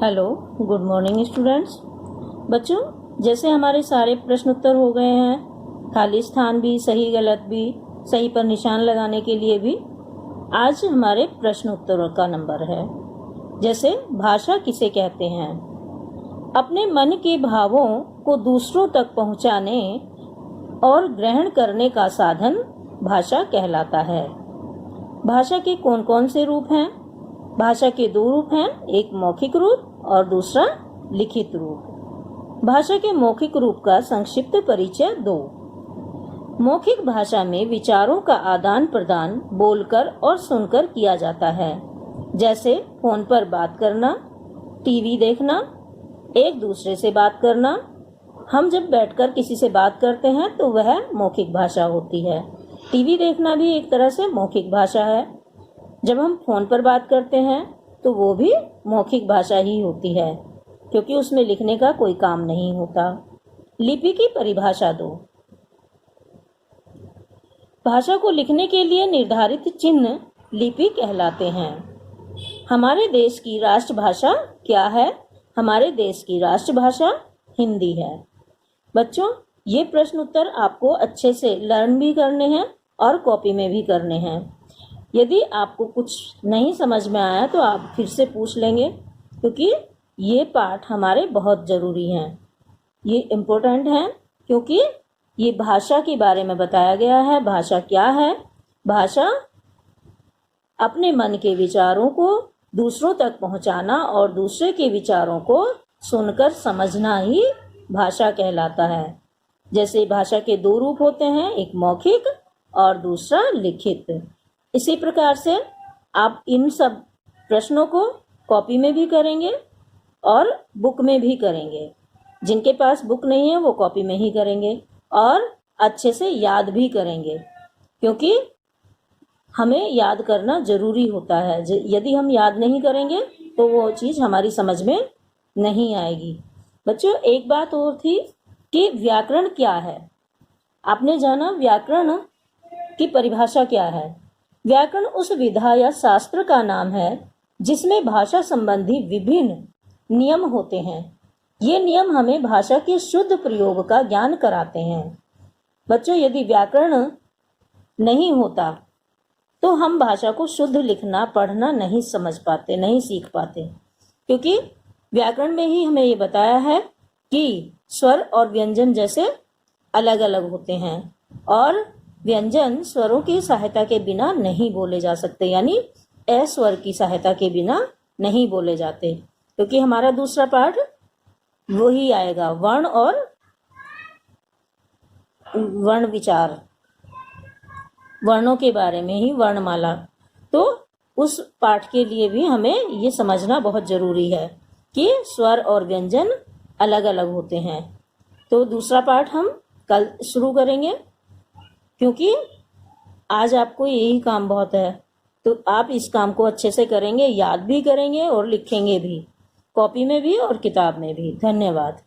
Hello, good morning students. बच्चों, जैसे हमारे सारे प्रश्न उत्तर हो गए हैं, खाली स्थान भी, सही गलत भी, सही पर निशान लगाने के लिए भी, आज हमारे प्रश्न उत्तरों का नंबर है। जैसे भाषा किसे कहते हैं? अपने मन के भावों को दूसरों तक पहुंचाने और ग्रहण करने का साधन भाषा कहलाता है। भाषा के कौन कौन से रूप हैं? भाषा के दो रूप हैं, एक मौखिक रूप और दूसरा लिखित रूप। भाषा के मौखिक रूप का संक्षिप्त परिचय दो। मौखिक भाषा में विचारों का आदान प्रदान बोलकर और सुनकर किया जाता है, जैसे फोन पर बात करना, टीवी देखना, एक दूसरे से बात करना। हम जब बैठकर किसी से बात करते हैं तो वह मौखिक भाषा होती है। टीवी देखना भी एक तरह से मौखिक भाषा है। जब हम फोन पर बात करते हैं तो वो भी मौखिक भाषा ही होती है, क्योंकि उसमें लिखने का कोई काम नहीं होता। लिपि की परिभाषा दो। भाषा को लिखने के लिए निर्धारित चिन्ह लिपि कहलाते हैं। हमारे देश की राष्ट्रभाषा क्या है? हमारे देश की राष्ट्रभाषा हिंदी है। बच्चों, ये प्रश्न उत्तर आपको अच्छे से लर्न भी करने हैं और कॉपी में भी करने हैं। यदि आपको कुछ नहीं समझ में आया तो आप फिर से पूछ लेंगे, क्योंकि ये पाठ हमारे बहुत ज़रूरी हैं। ये इम्पोर्टेंट हैं क्योंकि ये भाषा के बारे में बताया गया है। भाषा क्या है? भाषा अपने मन के विचारों को दूसरों तक पहुंचाना और दूसरे के विचारों को सुनकर समझना ही भाषा कहलाता है। जैसे भाषा के दो रूप होते हैं, एक मौखिक और दूसरा लिखित। इसी प्रकार से आप इन सब प्रश्नों को कॉपी में भी करेंगे और बुक में भी करेंगे। जिनके पास बुक नहीं है वो कॉपी में ही करेंगे और अच्छे से याद भी करेंगे, क्योंकि हमें याद करना जरूरी होता है। यदि हम याद नहीं करेंगे तो वो चीज़ हमारी समझ में नहीं आएगी। बच्चों, एक बात और थी कि व्याकरण क्या है। आपने जाना व्याकरण की परिभाषा क्या है? व्याकरण उस विधा या शास्त्र का नाम है जिसमें भाषा संबंधी विभिन्न नियम होते हैं। ये नियम हमें भाषा के शुद्ध प्रयोग का ज्ञान कराते हैं। बच्चों, यदि व्याकरण नहीं होता तो हम भाषा को शुद्ध लिखना पढ़ना नहीं समझ पाते, नहीं सीख पाते, क्योंकि व्याकरण में ही हमें ये बताया है कि स्वर और व्यंजन जैसे अलग अलग होते हैं और व्यंजन स्वरों की सहायता के बिना नहीं बोले जा सकते, यानी अस्वर की सहायता के बिना नहीं बोले जाते। क्योंकि हमारा दूसरा पाठ वही आएगा, वर्ण और वर्ण विचार, वर्णों के बारे में ही, वर्णमाला। तो उस पाठ के लिए भी हमें ये समझना बहुत जरूरी है कि स्वर और व्यंजन अलग अलग होते हैं। तो दूसरा पाठ हम कल शुरू करेंगे, क्योंकि आज आपको यही काम बहुत है। तो आप इस काम को अच्छे से करेंगे, याद भी करेंगे और लिखेंगे भी, कॉपी में भी और किताब में भी। धन्यवाद।